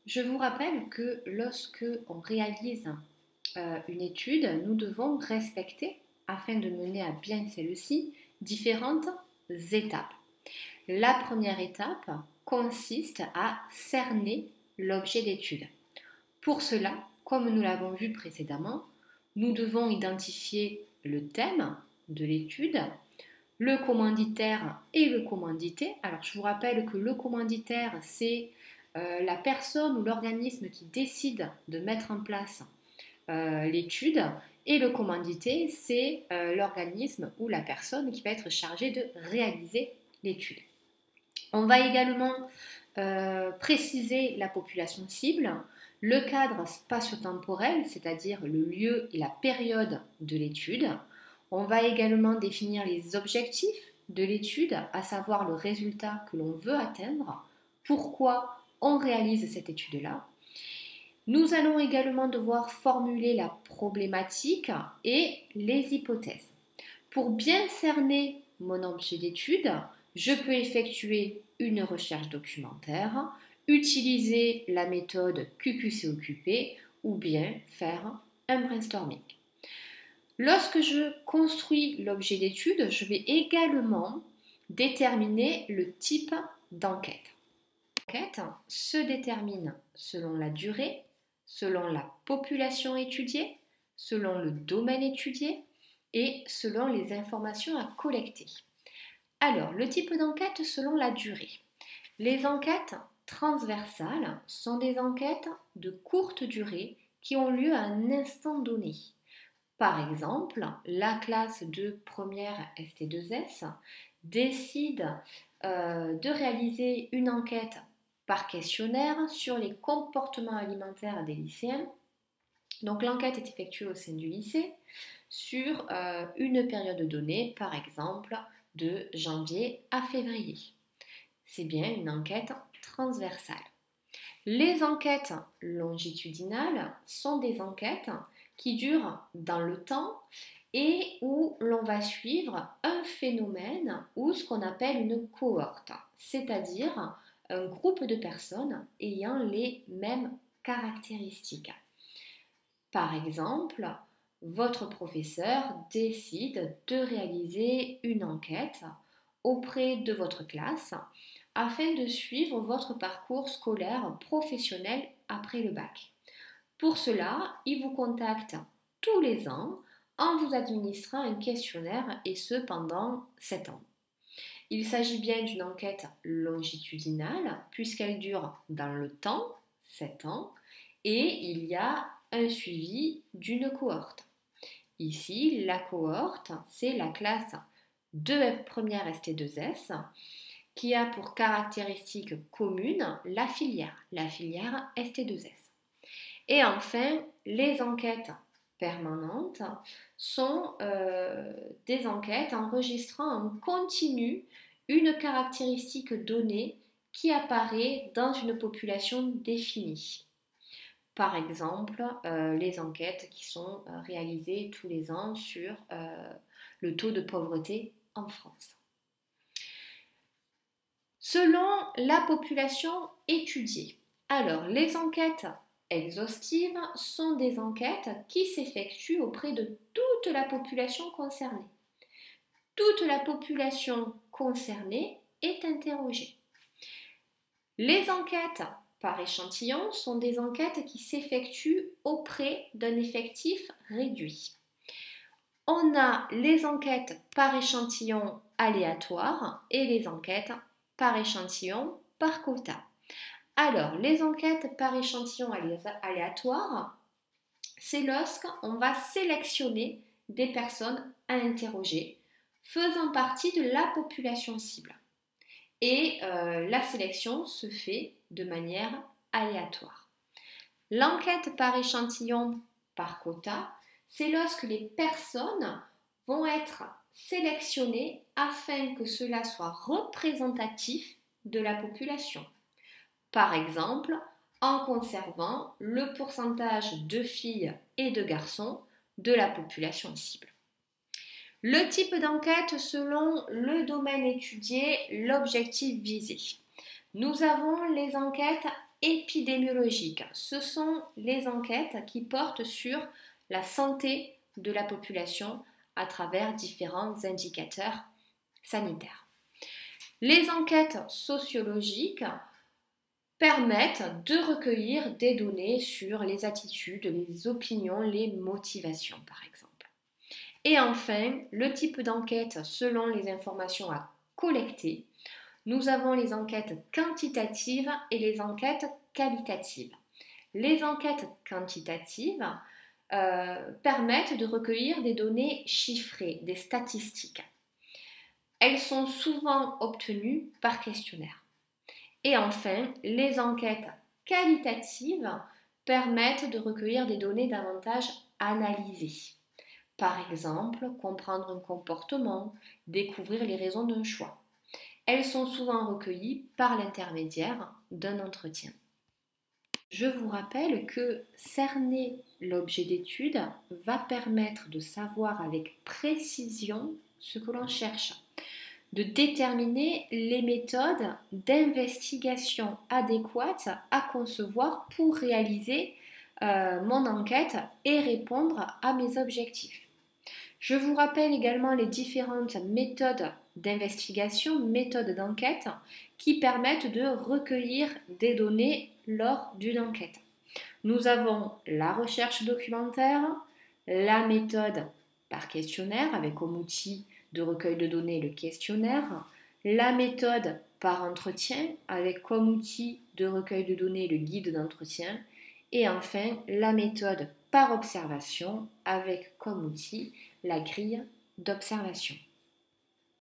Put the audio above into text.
Je vous rappelle que lorsque on réalise une étude, nous devons respecter, afin de mener à bien celle-ci, différentes étapes. La première étape consiste à cerner l'objet d'étude. Pour cela, comme nous l'avons vu précédemment, nous devons identifier le thème de l'étude, le commanditaire et le commandité. Alors je vous rappelle que le commanditaire, c'est la personne ou l'organisme qui décide de mettre en place l'étude, et le commandité, c'est l'organisme ou la personne qui va être chargée de réaliser l'étude. On va également préciser la population cible, le cadre spatio-temporel, c'est-à-dire le lieu et la période de l'étude. On va également définir les objectifs de l'étude, à savoir le résultat que l'on veut atteindre, pourquoi on réalise cette étude-là. Nous allons également devoir formuler la problématique et les hypothèses. Pour bien cerner mon objet d'étude, je peux effectuer une recherche documentaire, utiliser la méthode QQCOQP ou bien faire un brainstorming. Lorsque je construis l'objet d'étude, je vais également déterminer le type d'enquête. L'enquête se détermine selon la durée, selon la population étudiée, selon le domaine étudié et selon les informations à collecter. Alors, le type d'enquête selon la durée. Les enquêtes transversales sont des enquêtes de courte durée qui ont lieu à un instant donné. Par exemple, la classe de première ST2S décide de réaliser une enquête par questionnaire sur les comportements alimentaires des lycéens. Donc l'enquête est effectuée au sein du lycée sur une période donnée, par exemple de janvier à février. C'est bien une enquête transversale. Les enquêtes longitudinales sont des enquêtes qui durent dans le temps et où l'on va suivre un phénomène ou ce qu'on appelle une cohorte, c'est-à-dire un groupe de personnes ayant les mêmes caractéristiques. Par exemple, votre professeur décide de réaliser une enquête auprès de votre classe afin de suivre votre parcours scolaire professionnel après le bac. Pour cela, il vous contacte tous les ans en vous administrant un questionnaire et ce pendant 7 ans. Il s'agit bien d'une enquête longitudinale puisqu'elle dure dans le temps, 7 ans, et il y a un suivi d'une cohorte. Ici, la cohorte, c'est la classe de première ST2S qui a pour caractéristique commune la filière ST2S. Et enfin, les enquêtes permanentes sont des enquêtes enregistrant en continu une caractéristique donnée qui apparaît dans une population définie. Par exemple, les enquêtes qui sont réalisées tous les ans sur le taux de pauvreté en France. Selon la population étudiée, alors les enquêtes exhaustives sont des enquêtes qui s'effectuent auprès de toute la population concernée. Toute la population concernée est interrogée. Les enquêtes par échantillon sont des enquêtes qui s'effectuent auprès d'un effectif réduit. On a les enquêtes par échantillon aléatoire et les enquêtes par échantillon par quota. Alors, les enquêtes par échantillon aléatoire, c'est lorsqu'on va sélectionner des personnes à interroger faisant partie de la population cible. Et la sélection se fait de manière aléatoire. L'enquête par échantillon par quota, c'est lorsque les personnes vont être sélectionnées afin que cela soit représentatif de la population. Par exemple, en conservant le pourcentage de filles et de garçons de la population cible. Le type d'enquête selon le domaine étudié, l'objectif visé. Nous avons les enquêtes épidémiologiques. Ce sont les enquêtes qui portent sur la santé de la population à travers différents indicateurs sanitaires. Les enquêtes sociologiques permettent de recueillir des données sur les attitudes, les opinions, les motivations par exemple. Et enfin, le type d'enquête selon les informations à collecter. Nous avons les enquêtes quantitatives et les enquêtes qualitatives. Les enquêtes quantitatives permettent de recueillir des données chiffrées, des statistiques. Elles sont souvent obtenues par questionnaire. Et enfin, les enquêtes qualitatives permettent de recueillir des données davantage analysées. Par exemple, comprendre un comportement, découvrir les raisons d'un choix. Elles sont souvent recueillies par l'intermédiaire d'un entretien. Je vous rappelle que cerner l'objet d'étude va permettre de savoir avec précision ce que l'on cherche, de déterminer les méthodes d'investigation adéquates à concevoir pour réaliser mon enquête et répondre à mes objectifs. Je vous rappelle également les différentes méthodes d'investigation, méthodes d'enquête qui permettent de recueillir des données lors d'une enquête. Nous avons la recherche documentaire, la méthode par questionnaire avec comme outil de recueil de données le questionnaire, la méthode par entretien avec comme outil de recueil de données le guide d'entretien et enfin la méthode par observation avec comme outil la grille d'observation.